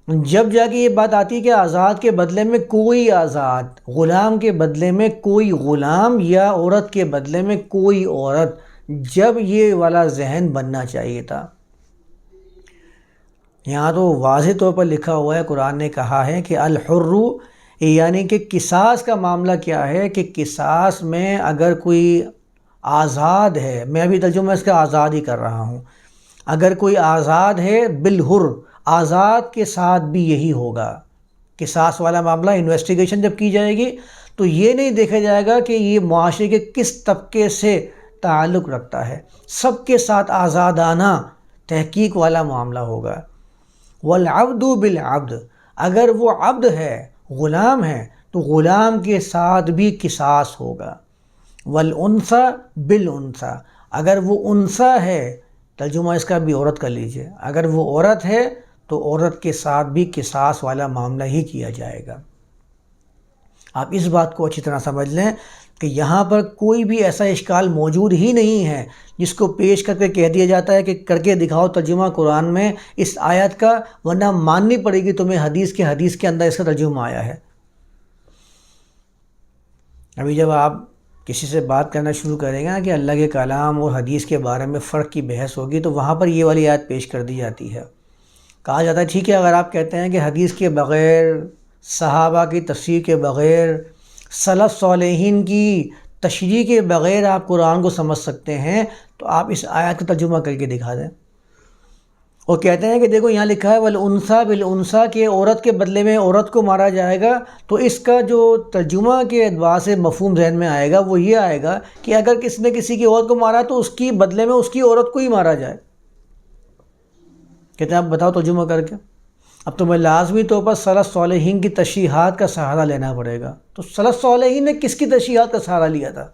جب جا کے یہ بات آتی ہے کہ آزاد کے بدلے میں کوئی آزاد، غلام کے بدلے میں کوئی غلام یا عورت کے بدلے میں کوئی عورت، جب یہ والا ذہن بننا چاہیے تھا. یہاں تو واضح طور پر لکھا ہوا ہے، قرآن نے کہا ہے کہ الحر، یعنی کہ قصاص کا معاملہ کیا ہے کہ قصاص میں اگر کوئی آزاد ہے، میں ابھی ترجمہ اس کا آزاد ہی کر رہا ہوں، اگر کوئی آزاد ہے بالحر، آزاد کے ساتھ بھی یہی ہوگا. قصاص والا معاملہ انویسٹیگیشن جب کی جائے گی تو یہ نہیں دیکھا جائے گا کہ یہ معاشرے کے کس طبقے سے تعلق رکھتا ہے، سب کے ساتھ آزادانہ تحقیق والا معاملہ ہوگا. والعبد بالعبد، اگر وہ عبد ہے، غلام ہے، تو غلام کے ساتھ بھی قصاص ہوگا. والانثى بالانثى، اگر وہ انثى ہے، ترجمہ اس کا بھی عورت کر لیجئے، اگر وہ عورت ہے تو عورت کے ساتھ بھی قصاص والا معاملہ ہی کیا جائے گا. آپ اس بات کو اچھی طرح سمجھ لیں کہ یہاں پر کوئی بھی ایسا اشکال موجود ہی نہیں ہے جس کو پیش کر کے کہہ دیا جاتا ہے کہ کر کے دکھاؤ ترجمہ قرآن میں اس آیت کا، ورنہ ماننی پڑے گی تمہیں حدیث کے اندر اس کا ترجمہ آیا ہے. ابھی جب آپ کسی سے بات کرنا شروع کریں گا کہ اللہ کے کلام اور حدیث کے بارے میں فرق کی بحث ہوگی تو وہاں پر یہ والی آیت پیش کر دی جاتی ہے. کہا جاتا ہے ٹھیک ہے، اگر آپ کہتے ہیں کہ حدیث کے بغیر، صحابہ کی تفسیر کے بغیر، سلف صالحین کی تشریح کے بغیر آپ قرآن کو سمجھ سکتے ہیں تو آپ اس آیت کا ترجمہ کر کے دکھا دیں. اور کہتے ہیں کہ دیکھو یہاں لکھا ہے والانثى بالانثى کہ عورت کے بدلے میں عورت کو مارا جائے گا، تو اس کا جو ترجمہ کے اعتبار سے مفہوم ذہن میں آئے گا وہ یہ آئے گا کہ اگر کسی نے کسی کی عورت کو مارا تو اس کی بدلے میں اس کی عورت کو ہی مارا جائے. کہتے ہیں آپ بتاؤ ترجمہ کر کے. اب تمہیں لازمی طور پر سلف صالحین کی تشریحات کا سہارا لینا پڑے گا. تو سلف صالحین نے کس کی تشریحات کا سہارا لیا تھا؟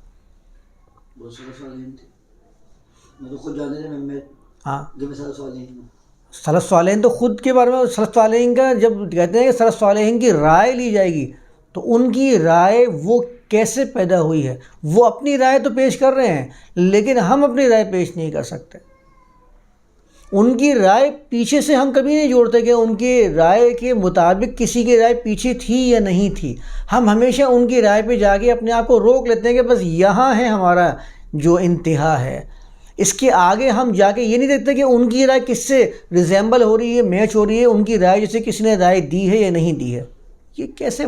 وہ سلف صالحین تھے، میں تو خود جانتے تھے، میں ہاں جب میں سلف صالحین ہوں. سلف صالحین تو خود کے بارے میں، سلف صالحین کا جب کہتے ہیں کہ سلف صالحین کی رائے لی جائے گی تو ان کی رائے وہ کیسے پیدا ہوئی ہے؟ وہ اپنی رائے تو پیش کر رہے ہیں لیکن ہم اپنی رائے پیش نہیں کر سکتے. ان کی رائے پیچھے سے ہم کبھی نہیں جوڑتے کہ ان کی رائے کے مطابق کسی کی رائے پیچھے تھی یا نہیں تھی. ہم ہمیشہ ان کی رائے پہ جا کے اپنے آپ کو روک لیتے ہیں کہ بس یہاں ہے ہمارا جو انتہا ہے، اس کے آگے ہم جا کے یہ نہیں دیکھتے کہ ان کی رائے کس سے ریزیمبل ہو رہی ہے، میچ ہو رہی ہے، ان کی رائے جیسے کسی نے رائے دی ہے یا نہیں دی ہے. یہ کیسے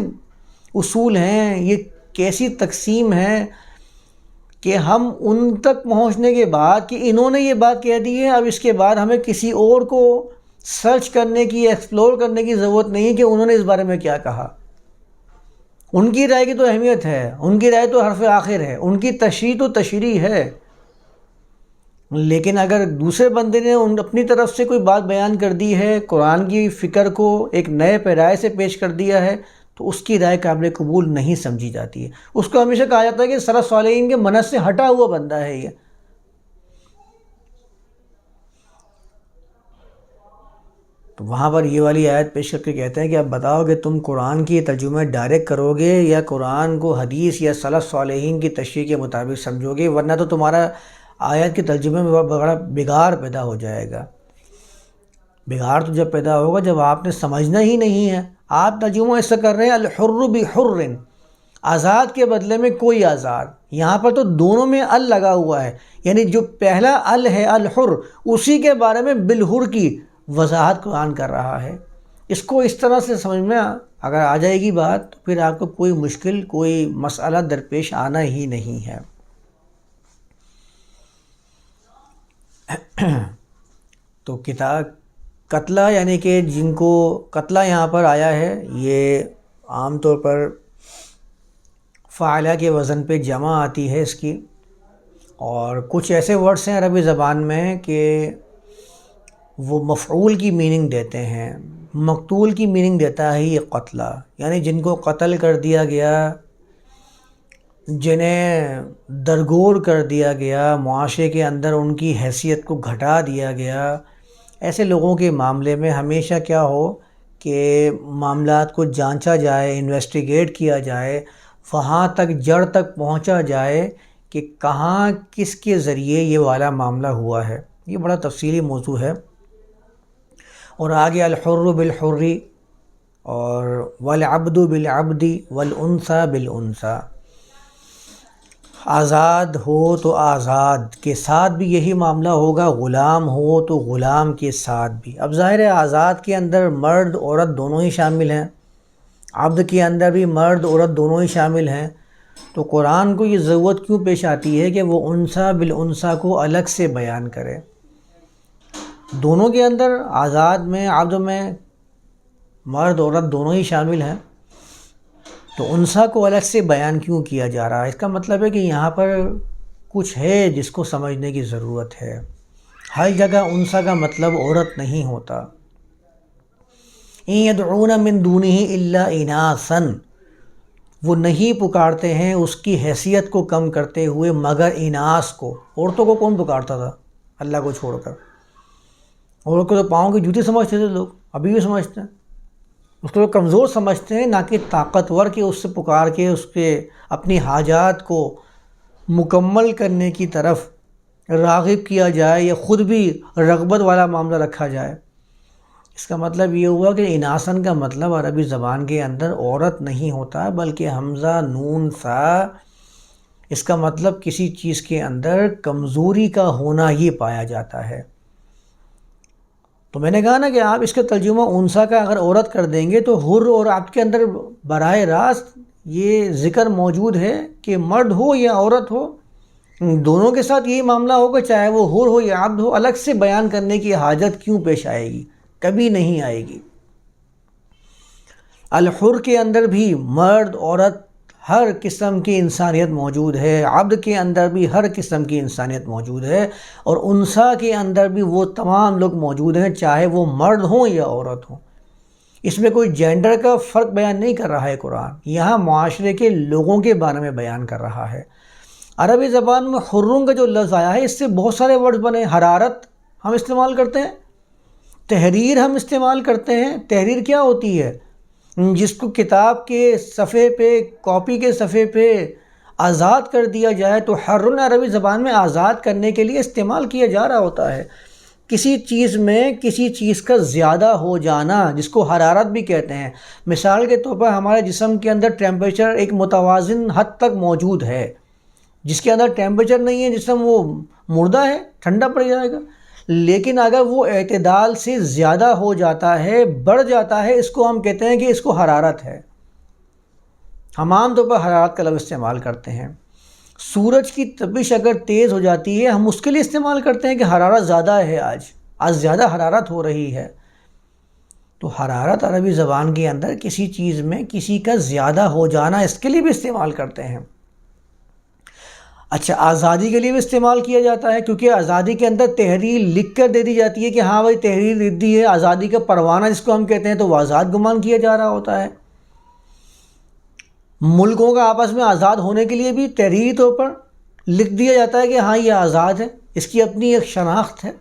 اصول ہیں، یہ کیسی تقسیم ہے کہ ہم ان تک پہنچنے کے بعد کہ انہوں نے یہ بات کہہ دی ہے، اب اس کے بعد ہمیں کسی اور کو سرچ کرنے کی، ایکسپلور کرنے کی ضرورت نہیں کہ انہوں نے اس بارے میں کیا کہا. ان کی رائے کی تو اہمیت ہے، ان کی رائے تو حرف آخر ہے، ان کی تشریح تو تشریح ہے. لیکن اگر دوسرے بندے نے اپنی طرف سے کوئی بات بیان کر دی ہے، قرآن کی فکر کو ایک نئے پیرائے سے پیش کر دیا ہے، تو اس کی رائے قابل قبول نہیں سمجھی جاتی ہے. اس کو ہمیشہ کہا جاتا ہے کہ سلف صالحین کے منہج سے ہٹا ہوا بندہ ہے یہ. تو وہاں پر یہ والی آیت پیش کر کے کہتے ہیں کہ اب بتاؤ کہ تم قرآن کی ترجمہ ڈائریکٹ کرو گے یا قرآن کو حدیث یا سلف صالحین کی تشریح کے مطابق سمجھو گے، ورنہ تو تمہارا آیت کے ترجمے میں بڑا بگاڑ پیدا ہو جائے گا۔ بگاڑ تو جب پیدا ہوگا جب آپ نے سمجھنا ہی نہیں ہے۔ آپ ترجمہ اس سے کر رہے ہیں الحر بحر، آزاد کے بدلے میں کوئی آزاد، یہاں پر تو دونوں میں ال لگا ہوا ہے، یعنی جو پہلا ال ہے الحر، اسی کے بارے میں بالحر کی وضاحت قرآن کر رہا ہے۔ اس کو اس طرح سے سمجھنا اگر آ جائے گی بات، تو پھر آپ کو کوئی مشکل، کوئی مسئلہ درپیش آنا ہی نہیں ہے۔ تو کتاب قتلہ، یعنی کہ جن کو قتلہ یہاں پر آیا ہے، یہ عام طور پر فاعلہ کے وزن پہ جمع آتی ہے اس کی، اور کچھ ایسے ورڈز ہیں عربی زبان میں کہ وہ مفعول کی میننگ دیتے ہیں، مقتول کی میننگ دیتا ہے یہ قتلہ، یعنی جن کو قتل کر دیا گیا، جنہیں درگور کر دیا گیا، معاشرے کے اندر ان کی حیثیت کو گھٹا دیا گیا۔ ایسے لوگوں کے معاملے میں ہمیشہ کیا ہو کہ معاملات کو جانچا جائے، انویسٹیگیٹ کیا جائے، وہاں تک جڑ تک پہنچا جائے کہ کہاں کس کے ذریعے یہ والا معاملہ ہوا ہے۔ یہ بڑا تفصیلی موضوع ہے۔ اور آگے الحر بالحر اور والعبد بالعبد والانثى بالانثى، آزاد ہو تو آزاد کے ساتھ بھی یہی معاملہ ہوگا، غلام ہو تو غلام کے ساتھ بھی۔ اب ظاہر ہے آزاد کے اندر مرد عورت دونوں ہی شامل ہیں، عبد کے اندر بھی مرد عورت دونوں ہی شامل ہیں، تو قرآن کو یہ ضرورت کیوں پیش آتی ہے کہ وہ انثیٰ بالانثیٰ کو الگ سے بیان کرے؟ دونوں کے اندر، آزاد میں عبد میں مرد عورت دونوں ہی شامل ہیں، تو انثیٰ کو الگ سے بیان کیوں کیا جا رہا ہے؟ اس کا مطلب ہے کہ یہاں پر کچھ ہے جس کو سمجھنے کی ضرورت ہے۔ ہر جگہ انثیٰ کا مطلب عورت نہیں ہوتا۔ ان يدعون من دونه الا اناثا، وہ نہیں پکارتے ہیں اس کی حیثیت کو کم کرتے ہوئے مگر اناث کو۔ عورتوں کو کون پکارتا تھا اللہ کو چھوڑ کر؟ عورت کو تو پاؤں کی جوتی سمجھتے تھے لوگ، ابھی بھی سمجھتے ہیں، اس کو کمزور سمجھتے ہیں، نہ کہ طاقتور کہ اس سے پکار کے اس کے اپنی حاجات کو مکمل کرنے کی طرف راغب کیا جائے یا خود بھی رغبت والا معاملہ رکھا جائے۔ اس کا مطلب یہ ہوا کہ اناسن کا مطلب عربی زبان کے اندر عورت نہیں ہوتا، بلکہ حمزہ نون سا، اس کا مطلب کسی چیز کے اندر کمزوری کا ہونا ہی پایا جاتا ہے۔ تو میں نے کہا نا کہ آپ اس کا ترجمہ انثیٰ کا اگر عورت کر دیں گے تو حر اور عبد کے اندر براہ راست یہ ذکر موجود ہے کہ مرد ہو یا عورت ہو، دونوں کے ساتھ یہی معاملہ ہوگا، چاہے وہ حر ہو یا عبد ہو۔ الگ سے بیان کرنے کی حاجت کیوں پیش آئے گی؟ کبھی نہیں آئے گی۔ الحر کے اندر بھی مرد عورت ہر قسم کی انسانیت موجود ہے، عبد کے اندر بھی ہر قسم کی انسانیت موجود ہے، اور انثیٰ کے اندر بھی وہ تمام لوگ موجود ہیں، چاہے وہ مرد ہوں یا عورت ہوں۔ اس میں کوئی جینڈر کا فرق بیان نہیں کر رہا ہے قرآن، یہاں معاشرے کے لوگوں کے بارے میں بیان کر رہا ہے۔ عربی زبان میں حروں کا جو لفظ آیا ہے، اس سے بہت سارے ورڈ بنے۔ حرارت ہم استعمال کرتے ہیں، تحریر ہم استعمال کرتے ہیں۔ تحریر کیا ہوتی ہے؟ جس کو کتاب کے صفحے پہ، کاپی کے صفحے پہ آزاد کر دیا جائے تو حرن عربی زبان میں آزاد کرنے کے لیے استعمال کیا جا رہا ہوتا ہے۔ کسی چیز میں کسی چیز کا زیادہ ہو جانا، جس کو حرارت بھی کہتے ہیں۔ مثال کے طور پر ہمارے جسم کے اندر ٹیمپریچر ایک متوازن حد تک موجود ہے، جس کے اندر ٹیمپریچر نہیں ہے جسم وہ مردہ ہے، ٹھنڈا پڑ جائے گا۔ لیکن اگر وہ اعتدال سے زیادہ ہو جاتا ہے، بڑھ جاتا ہے، اس کو ہم کہتے ہیں کہ اس کو حرارت ہے۔ ہم عام طور پر حرارت کا لفظ استعمال کرتے ہیں۔ سورج کی تپش اگر تیز ہو جاتی ہے، ہم اس کے لیے استعمال کرتے ہیں کہ حرارت زیادہ ہے، آج زیادہ حرارت ہو رہی ہے۔ تو حرارت عربی زبان کے اندر کسی چیز میں کسی کا زیادہ ہو جانا، اس کے لیے بھی استعمال کرتے ہیں۔ اچھا، آزادی کے لیے بھی استعمال کیا جاتا ہے، کیونکہ آزادی کے اندر تحریر لکھ کر دے دی جاتی ہے کہ ہاں بھائی تحریر لکھ دی ہے، آزادی کا پروانہ جس کو ہم کہتے ہیں، تو وہ آزاد گمان کیا جا رہا ہوتا ہے۔ ملکوں کا آپس میں آزاد ہونے کے لیے بھی تحریری طور پر لکھ دیا جاتا ہے کہ ہاں یہ آزاد ہے، اس کی اپنی ایک شناخت ہے۔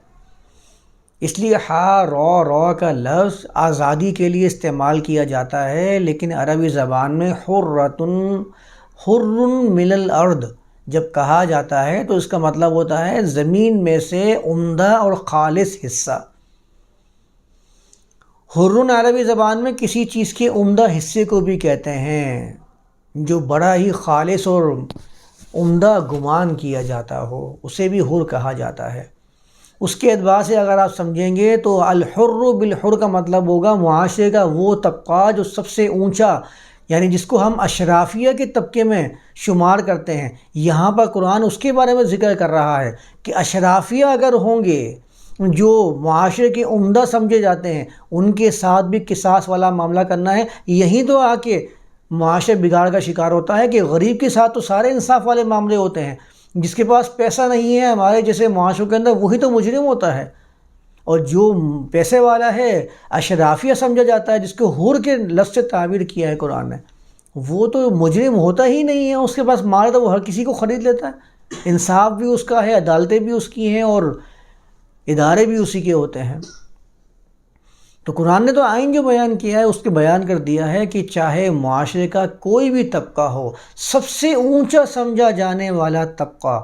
اس لیے ہا رو کا لفظ آزادی کے لیے استعمال کیا جاتا ہے، لیکن عربی زبان میں حر من الارض جب کہا جاتا ہے تو اس کا مطلب ہوتا ہے زمین میں سے عمدہ اور خالص حصہ۔ حر عربی زبان میں کسی چیز کے عمدہ حصے کو بھی کہتے ہیں جو بڑا ہی خالص اور عمدہ گمان کیا جاتا ہو، اسے بھی حر کہا جاتا ہے۔ اس کے اعتبار سے اگر آپ سمجھیں گے تو الحر بالحر کا مطلب ہوگا معاشرے کا وہ طبقہ جو سب سے اونچا، یعنی جس کو ہم اشرافیہ کے طبقے میں شمار کرتے ہیں۔ یہاں پر قرآن اس کے بارے میں ذکر کر رہا ہے کہ اشرافیہ اگر ہوں گے جو معاشرے کے عمدہ سمجھے جاتے ہیں، ان کے ساتھ بھی قصاص والا معاملہ کرنا ہے۔ یہیں تو آ کے معاشرے بگاڑ کا شکار ہوتا ہے کہ غریب کے ساتھ تو سارے انصاف والے معاملے ہوتے ہیں، جس کے پاس پیسہ نہیں ہے ہمارے جیسے معاشروں کے اندر وہی تو مجرم ہوتا ہے، اور جو پیسے والا ہے اشرافیہ سمجھا جاتا ہے جس کو حر کے لفظ سے تعبیر کیا ہے قرآن نے، وہ تو مجرم ہوتا ہی نہیں ہے۔ اس کے پاس مال تو وہ ہر کسی کو خرید لیتا ہے، انصاف بھی اس کا ہے، عدالتیں بھی اس کی ہیں، اور ادارے بھی اسی کے ہوتے ہیں۔ تو قرآن نے تو آئین جو بیان کیا ہے اس کے بیان کر دیا ہے کہ چاہے معاشرے کا کوئی بھی طبقہ ہو، سب سے اونچا سمجھا جانے والا طبقہ،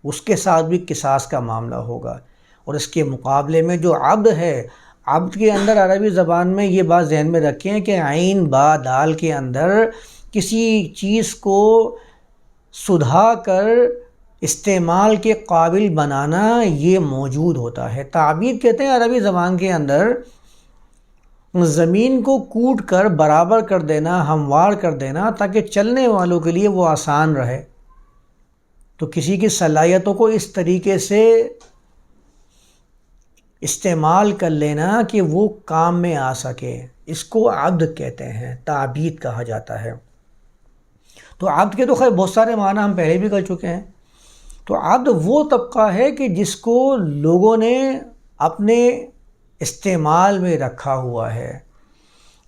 اس کے ساتھ بھی قصاص کا معاملہ ہوگا۔ اور اس کے مقابلے میں جو عبد ہے، عبد کے اندر عربی زبان میں یہ بات ذہن میں رکھیں کہ عین با دال کے اندر کسی چیز کو سدھا کر استعمال کے قابل بنانا یہ موجود ہوتا ہے۔ تعبید کہتے ہیں عربی زبان کے اندر زمین کو کوٹ کر برابر کر دینا، ہموار کر دینا تاکہ چلنے والوں کے لیے وہ آسان رہے۔ تو کسی کی صلاحیتوں کو اس طریقے سے استعمال کر لینا کہ وہ کام میں آ سکے، اس کو عبد کہتے ہیں، تعبید کہا جاتا ہے۔ تو عبد کے تو خیر بہت سارے معنی ہم پہلے بھی کر چکے ہیں۔ تو عبد وہ طبقہ ہے کہ جس کو لوگوں نے اپنے استعمال میں رکھا ہوا ہے،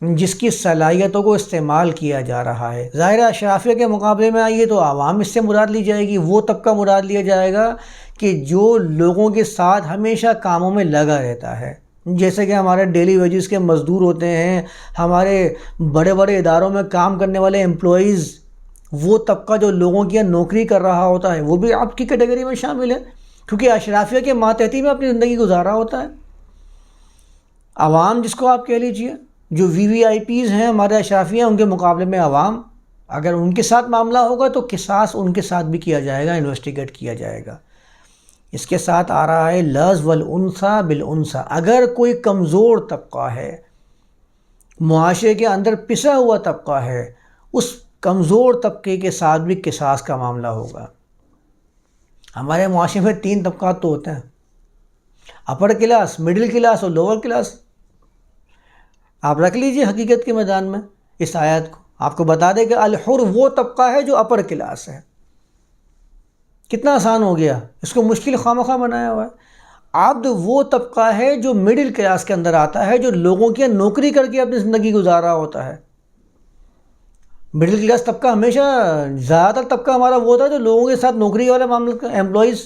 جس کی صلاحیتوں کو استعمال کیا جا رہا ہے۔ ظاہر اشرافیہ کے مقابلے میں آئیے تو عوام اس سے مراد لی جائے گی، وہ طبقہ مراد لیا جائے گا کہ جو لوگوں کے ساتھ ہمیشہ کاموں میں لگا رہتا ہے، جیسے کہ ہمارے ڈیلی ویجز کے مزدور ہوتے ہیں، ہمارے بڑے بڑے اداروں میں کام کرنے والے امپلائیز، وہ طبقہ جو لوگوں کی نوکری کر رہا ہوتا ہے وہ بھی عبد کی کیٹیگری میں شامل ہے، کیونکہ اشرافیہ کے ماتحتی میں اپنی زندگی گزارا ہوتا ہے۔ عوام جس کو آپ کہہ لیجئے، جو وی وی آئی پیز ہیں ہمارے اشرافیہ، ان کے مقابلے میں عوام، اگر ان کے ساتھ معاملہ ہوگا تو قصاص ان کے ساتھ بھی کیا جائے گا، انویسٹیگیٹ کیا جائے گا۔ اس کے ساتھ آ رہا ہے لز والانثی بالانثی، اگر کوئی کمزور طبقہ ہے، معاشرے کے اندر پسا ہوا طبقہ ہے، اس کمزور طبقے کے ساتھ بھی قصاص کا معاملہ ہوگا۔ ہمارے معاشرے میں 3 طبقات تو ہوتے ہیں، اپر کلاس، مڈل کلاس اور لوور کلاس۔ آپ رکھ لیجئے حقیقت کے میدان میں اس آیت کو، آپ کو بتا دے کہ الحر وہ طبقہ ہے جو اپر کلاس ہے۔ کتنا آسان ہو گیا، اس کو مشکل خواہ بنایا ہوا ہے۔ عبد وہ طبقہ ہے جو مڈل کلاس کے اندر آتا ہے، جو لوگوں کی نوکری کر کے اپنی زندگی گزارا ہوتا ہے۔ مڈل کلاس طبقہ ہمیشہ، زیادہ تر طبقہ ہمارا وہ ہوتا ہے جو لوگوں کے ساتھ نوکری والے معاملے، امپلائیز،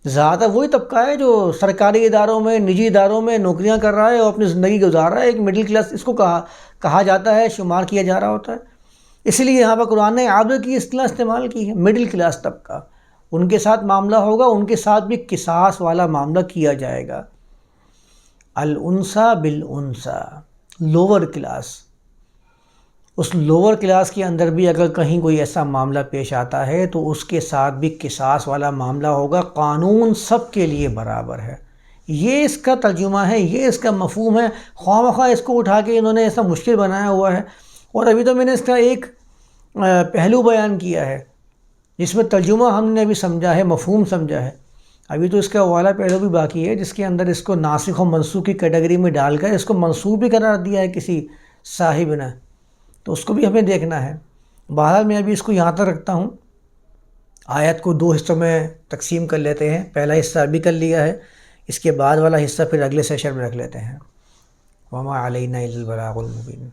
زیادہ تر وہی طبقہ ہے جو سرکاری اداروں میں، نجی اداروں میں نوکریاں کر رہا ہے اور اپنی زندگی گزار رہا ہے۔ ایک مڈل کلاس اس کو کہا جاتا ہے، شمار کیا جا رہا ہوتا ہے۔ اس لیے یہاں پر قرآن نے عبد کی اصطلاح استعمال کی ہے، مڈل کلاس طبقہ، ان کے ساتھ معاملہ ہوگا، ان کے ساتھ بھی قصاص والا معاملہ کیا جائے گا۔ الانثی بالانثی، لوور کلاس، اس لوور کلاس کے اندر بھی اگر کہیں کوئی ایسا معاملہ پیش آتا ہے تو اس کے ساتھ بھی قصاص والا معاملہ ہوگا۔ قانون سب کے لیے برابر ہے، یہ اس کا ترجمہ ہے، یہ اس کا مفہوم ہے۔ خواہ مخواہ اس کو اٹھا کے انہوں نے ایسا مشکل بنایا ہوا ہے۔ اور ابھی تو میں نے اس کا ایک پہلو بیان کیا ہے جس میں ترجمہ ہم نے ابھی سمجھا ہے، مفہوم سمجھا ہے، ابھی تو اس کا والا پہلو بھی باقی ہے جس کے اندر اس کو ناسخ و منسوخ کی کیٹیگری میں ڈال کر اس کو منسوخ بھی قرار دیا ہے کسی صاحب نے، تو اس کو بھی ہمیں دیکھنا ہے۔ بہرحال میں ابھی اس کو یہاں تک رکھتا ہوں، آیت کو 2 حصوں میں تقسیم کر لیتے ہیں۔ پہلا حصہ ابھی کر لیا ہے، اس کے بعد والا حصہ پھر اگلے سیشن میں رکھ لیتے ہیں۔ وما علینا الا البلاغ المبین۔